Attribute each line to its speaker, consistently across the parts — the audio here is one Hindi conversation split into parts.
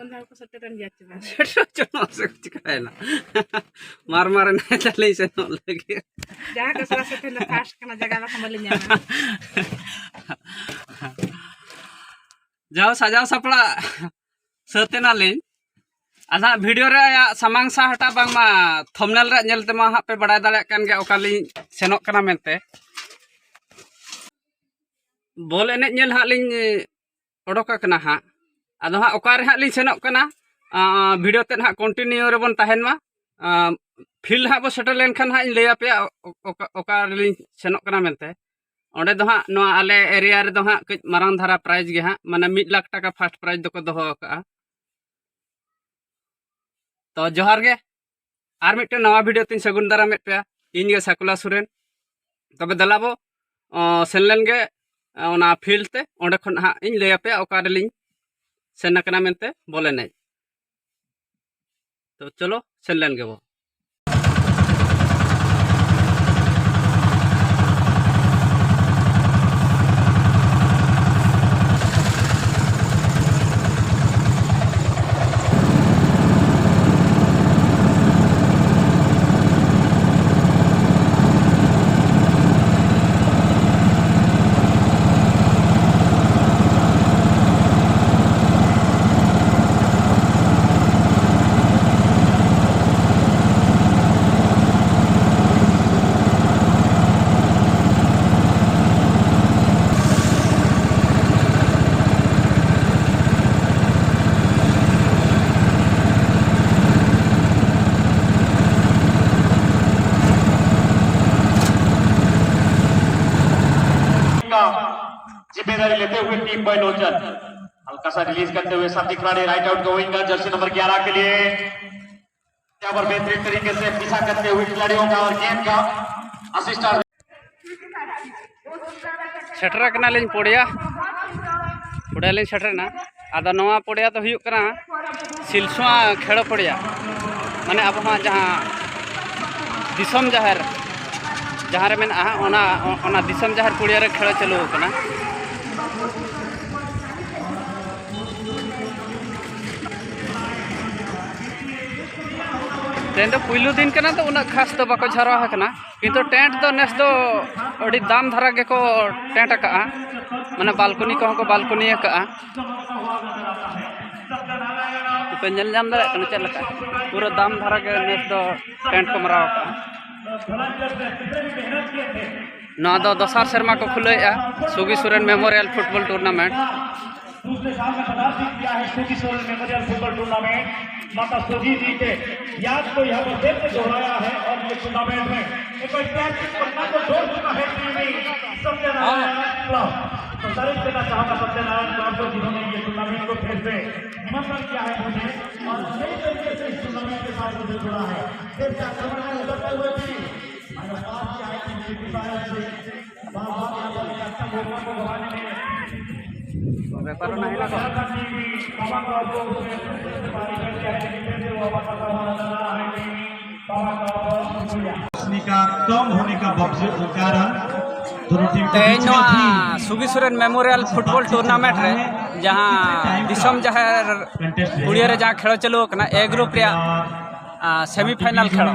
Speaker 1: Benar ko sa tiran dia coba.
Speaker 2: Cuma cikaina. Mar-marin aja lagi senok lagi.
Speaker 1: Jangan ke salah satu lepas karena jaga kembalinya.
Speaker 2: Jauh saja sapla setenalin. Ada video re ya samang sa hata bang ma thumbnail re nyelte ma hape badai dale kan ge okali senok kana mente. Bol enek nyel hak lin odoka kana ha. Ado ha okare hak lin senok kana. Video ten hak continue re bon tahen ma. Fil hak bo settle len kan hak lay apya okare lin senok kana mente. Onde do hak no ale area re do hak marang dhara prize ge hak mane 1 lakh taka first prize doko doho ka. तो जोहार गे आर मिट्टे नवा वीडियो तीन सगुन दारा मेट पे इन गे साकुला सुरेन तबे दलाबो सेनलेन गे ओना फील्ड ते ओंडे खन हा इन लय पे ओका रेलिंग सेन कना मेनते बोले नै तो चलो सेनलेन गे बो
Speaker 3: जिम्मेदारी लेते हुए टीम बॉय लोचन हल्का सा रिलीज करते हुए साथी खिलाड़ी right out going Jersey number 11 के लिए यहाँ पर बेहतरीन तरीके से पीछा करते हुए खिलाड़ियों का और गेम का असिस्टेंट
Speaker 2: छटरा कना लिन पड़िया पड़िया लिन छटरना आदा नवा पड़िया तो हुयुक कना सिलसुआ खेड़ो पड़िया माने अब हाँ जहाँ दिसम जाहिर जहाँ रे मेन ओना दिसम जाहिर पड़िया रे खेड़ा चलो कना टेंट पुलू दिन कना तो उना खास तो बाको झरवा हकना किंतु टेंट तो नेस दो अड़ी दाम धरा के को टेंट का माने बालकनी को बालकनी का पे नेल जाम दारे कना चल का पूरा दाम धरा के नेस दो टेंट को मराव का ना दो दोसार शर्मा को खुलेया Sugi Suren memorial football tournament
Speaker 3: दूसरे साल में पदार्थ किया है Sugi Soren memorial football tournament माता सोजी जी के याद को यहाँ पर फिर से दोहराया है और ये टूर्नामेंट में एक ऐतिहासिक पन्ना को जोड़ चुका है सत्यनारायण क्लब तो तारीफ करना चाहूंगा सत्यनारायण क्लब को जिन्होंने ये टूर्नामेंट को फिर से निमंत्रण किया है मुझे और नई तरीके से इस टूर्नामेंट के साथ मुझे जुड़ा है फिर से आक्रमण में उतरते हुए भी मैंने बात किया है कि बार-बार यहाँ पर अच्छा मौका को गंवाने में
Speaker 2: व्यापार नहीं लगा
Speaker 3: का कम होने का कारण दोनों team
Speaker 2: Swiggy Suren memorial football tournament रे जहाँ दिसम जहर पुड़िया रे जहाँ खेल चलो कना ए ग्रुप रे सेमीफाइनल खेलो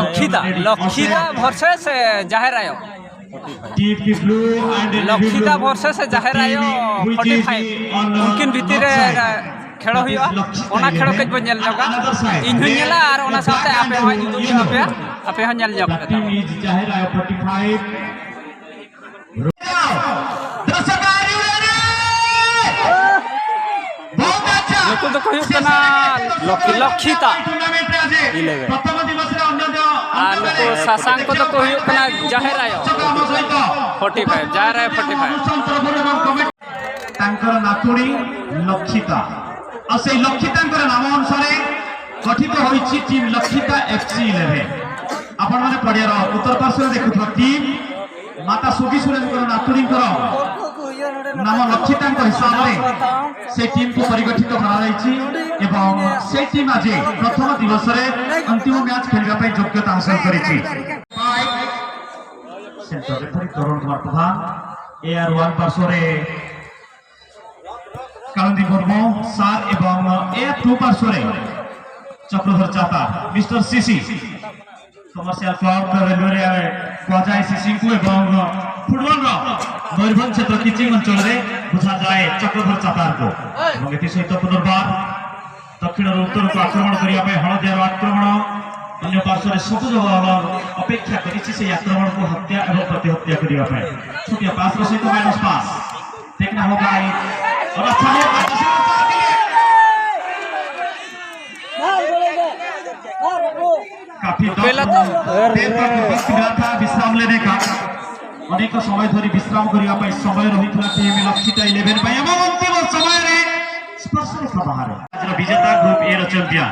Speaker 2: लखीदा वर्सेस जाहिर आयो लखीदा वर्सेस जाहिर आयो 45 उनकिन भीतर खेल हुआ ओना खेल कज बन नेल जगा इन नेला और ओना साथे आपे होय नितुम आपे हो नेल जगा
Speaker 3: जाहिर आयो 45 दर्शकारी रे बहुत अच्छा
Speaker 2: नुकु तो कहियो कना लखीता इलेवे
Speaker 3: प्रथम दिवस रे अन्य
Speaker 2: नुकु सासांग को तो कहियो कना जाहिर आयो 45 जाहिर आयो 45
Speaker 3: तांकर नातुणी लक्षिता और से लक्षितांकर नाम अनुसार गठित होईची टीम लक्षिता एफसी 11 आपण माने पडियार उत्तर पार्श्व देखुथो टीम माता सुगी सुरेंद्र नातुणींकर नाम लक्षितांकर हिसाब रे से टीम को परिगठित करा जाईची एवं से टीम आज प्रथम दिवस रे अंतिम मैच खेलबा पई योग्यता हासिल करिची सेंटर रेफरी तरुण कुमार प्रधान एआर 1 पार्श्व रे कालंदी मुर्मू सार एवं ए टू पार्श्वे चक्रधर चाता mister CC commercial club railway कहुए सीसी को एवं फुटबॉल मयूरभंज क्षेत्र किचिंग अंचल में बुझा जाए चक्रधर चातार को सहित पुनर्बार दक्षिण उत्तर को आक्रमण करने हलदियार आक्रमण अन्य पार्श्व सबुज अपेक्षा कर आक्रमण को हत्या एवं प्रतिहत्या करने छोटिया पास सहित माइनस पास देखना होगा और अच्छा काफी था विश्राम लेने का अनेक समय धरी विश्राम करने समय रही टीम लक्षित 11 अंतिम समय स्पर्श रेखा बाहर विजेता ग्रुप ए चैंपियन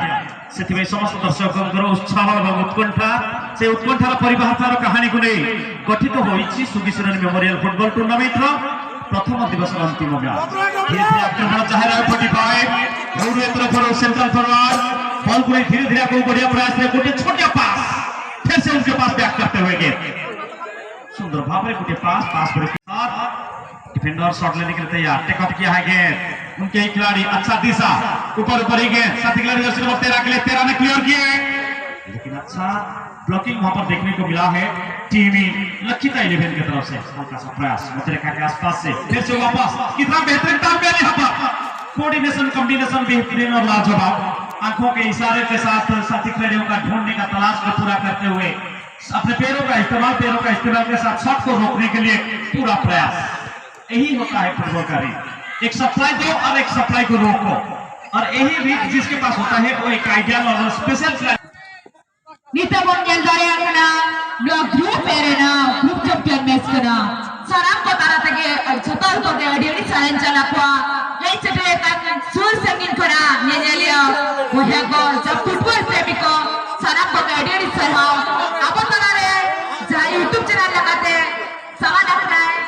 Speaker 3: से समस्त दर्शकों उत्साह और उत्कंठा से उत्कंठार परिवार कहानी को नहीं गठित होती सुगीसरन मेमोरियल फुटबॉल टूर्नामेंट प्रथम दिवस अंतिम मैच धीरे धीरे आक्रमण चाहे 45 सेंट्रल फॉरवर्ड बॉल को धीरे धीरे को बढ़िया प्रयास में गोटे छोटा पास फिर से उनके पास बैक करते हुए गेंद सुंदर भाव में गोटे पास डिफेंडर शॉट लेने के लिए तैयार टेक ऑफ किया है गेंद उनके ही खिलाड़ी अच्छा दिशा ऊपर ही गेंद साथी खिलाड़ी जर्सी नंबर 13 के लिए 13 ने क्लियर किया है लेकिन अच्छा ब्लॉकिंग वहां पर देखने को मिला है टीम लक्षिता 11 की तरफ से हल्का सा प्रयास मध्यरेखा के आसपास से फिर से वापस कितना बेहतरीन तालमेल यहाँ पर कोऑर्डिनेशन कॉम्बिनेशन बेहतरीन और लाजवाब आंखों के इशारे के साथ साथी खिलाड़ियों का ढूंढने का तलाश को पूरा करते हुए अपने पैरों का इस्तेमाल के साथ शॉट को रोकने के लिए पूरा प्रयास यही होता है फुटबॉल का रीत एक सप्लाई दो और एक सप्लाई को रोको और यही रीत जिसके पास होता है वो एक आइडियल और स्पेशल
Speaker 4: नितमोनियल दाया कना block group arena group champion match कना साराम को तारा तके छतर को दे अडियनी चैलेंज चला को ये चटे का सुर संगीन करा ये नेलिया वो है को जब फुटबॉल प्रेमी को साराम को दे अडियनी सरहा अब तना रे जा YouTube चैनल लगाते सवाल रखना है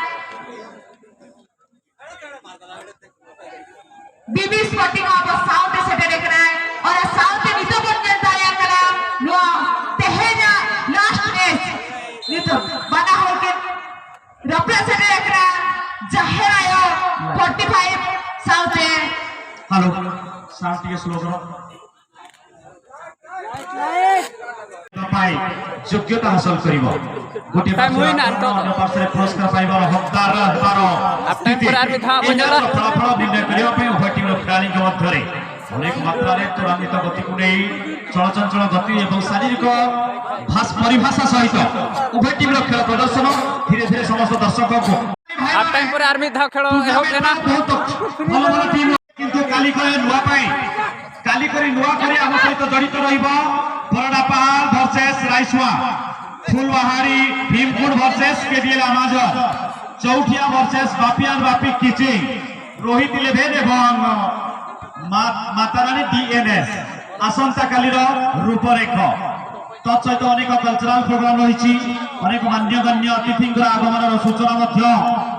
Speaker 4: बीबी स्पोर्टिंग ऑफ साउथ से देखना है और साउथ में नितमोनियल दाया कना नो तेहेना लास्ट मैच नितो बना हो के रिप्रेजेंट देखना जाहिर आयो 45 साउथ में
Speaker 3: हेलो साउथ के स्लो करो पाई योग्यता हासिल करिवो गोटे पार्श्व पुरस्कार पाइबार हकदार रहबार फलाफल निर्णय करिवा पे उभय टीम खिलाड़ी के मध्य अनेक मात्रा रे त्वरान्वित गति को नहीं चलचंचल गति एवं शारीरिक परिभाषा सहित उभय टीम खेल प्रदर्शन धीरे धीरे समस्त दर्शकों को
Speaker 2: हाफ टाइम पर आर्मी धा खेल एहोब देना
Speaker 3: भल भल टीम किंतु काली करे नुआ पाई काली करी नुआ करे हम सहित जड़ित रहिबो बरडापाल वर्सेस राइसवा फुलबाहारी भीमकुंड वर्सेस केडीएल अमाजर चौथिया वर्सेस बापियान बापी किचिंग रोहित 11 एवं मातारानी डीएनएस आसंता कालीर रूपरेख तत्सहित अनेक कल्चराल प्रोग्राम रही अनेक मान्यगण्य अतिथि आगमन सूचना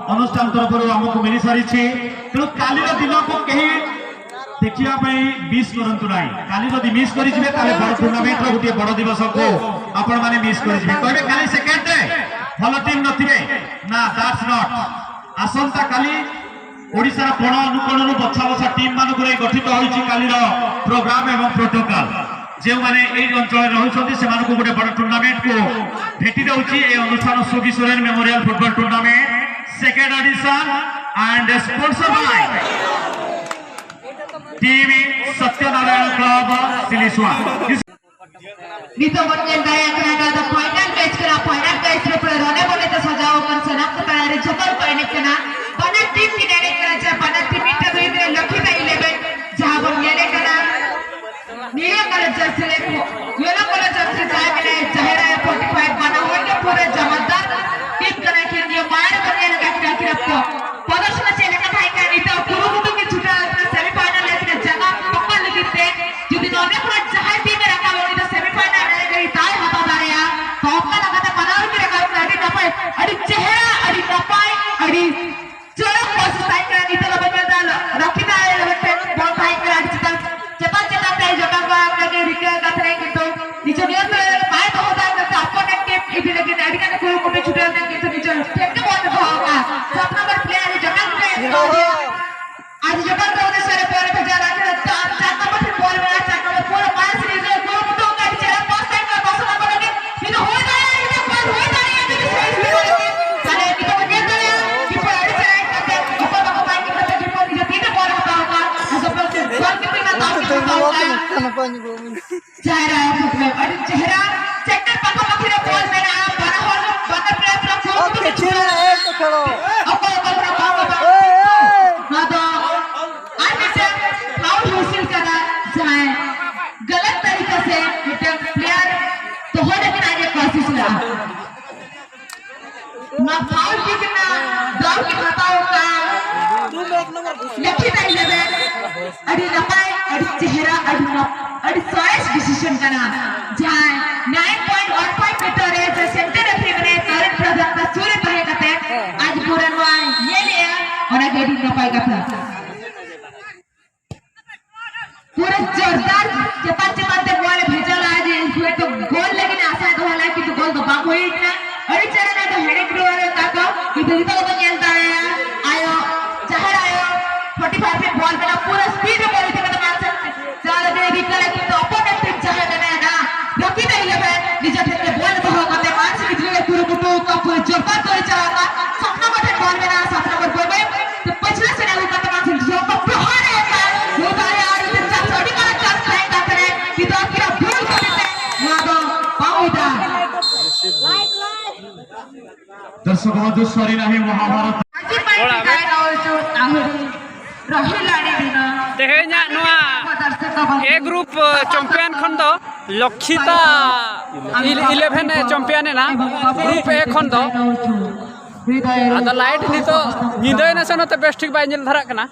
Speaker 3: अनुष्ठान तरफ आमको मिल सारी तेणु कालीर दिन को कहीं देखा मिस करूँ ना काली जब मिस करेंगे बड़ टूर्णामेंट गोटे बड़ दिवस को आपण मैंने मिस करेंगे कहे काली सेकेंड डे भल टीम नथिबे ना दैट्स नॉट आसंता काली ओडिसा कोण अनुकोण बछा बछा टीम मानक गठित होइछि कालीर प्रोग्राम एवं प्रोटोकॉल जो माने एई अंचल रहउछथि से मानक गोटे बड़ टूर्नामेंट को भेटी दउछि ए अनुष्ठान सुगीसरन memorial football tournament second edition and sponsor by TV Satyanarayan club सिलिसुआ
Speaker 4: नितमोनियल दाया कना द फाइनल मैच रे पूरा रने बने तो सजाओ कर सनक तयारी छतर करने कना बना टीम की डायरेक्ट करा छ बना टीम मीटर दुई दिन लखीता 11 जहां बन लेने कना नीले कलर जर्सी ले येलो कलर जर्सी जाए मिले चेहरा 45 बना हो के पूरे जमादार टीम कना के लिए मार करने लगा कि रखो प्रदर्शन से लेकर भाई का नितो कुरुमुतो की छुटा सेमीफाइनल लेकिन जगह पक्का लगते यदि नोने पूरा जहां टीम रखा होनी तो सेमीफाइनल में गई ताई होता जा रहा जा ना फाउल कितना दौड़ के बताओ का लिखी नहीं लेबे अड़ी नपाय अड़ी चेहरा अड़ी चॉइस डिसीजन करना जहां 9.15 मीटर है जो सेंटर रेफरी ने तरुण प्रधान का सूर्य पहे कते आज पूरा नवा ये लिया और गेडी नपाय कथा पूरा जोरदार चपाते बॉल भेजल आज हुए तो गोल लेकिन आशा तो हला कि तो गोल तो बाप होई ना अरे चरण तो हेडिंग ड्रोवर ताको कि तो खेलता है आयो चाहर आयो 45 पे बॉल बना पूरा स्पीड में बॉल थे मान सकते चल दे रिकल कि तो अपोनेंट टीम चाहे ना ना रखी नहीं लेबे निज थे बॉल तो होते मार्च निकले पूरा कुटो का पूरा जोरदार करे चाहता सपना मटे बॉल में ना सपना पर बोल तो पिछले से ना का मान सकते जो को प्रहार है वो तो यार इतना छोटी का चांस नहीं का करे कि तो क्या भूल करते ना तो पाउदा
Speaker 3: दर्शक बंधु सरी नहीं महाभारत
Speaker 4: আজি পাই গায় নজু আহরি রহিলানি দিন
Speaker 2: तेहेኛ नोआ ए ग्रुप चैंपियन खन दो लक्षिता 11 चैंपियन ना ग्रुप ए खन दो आदा लाइट नी तो निदय नसन तो बेस्ट ठीक बाय निल धरा कना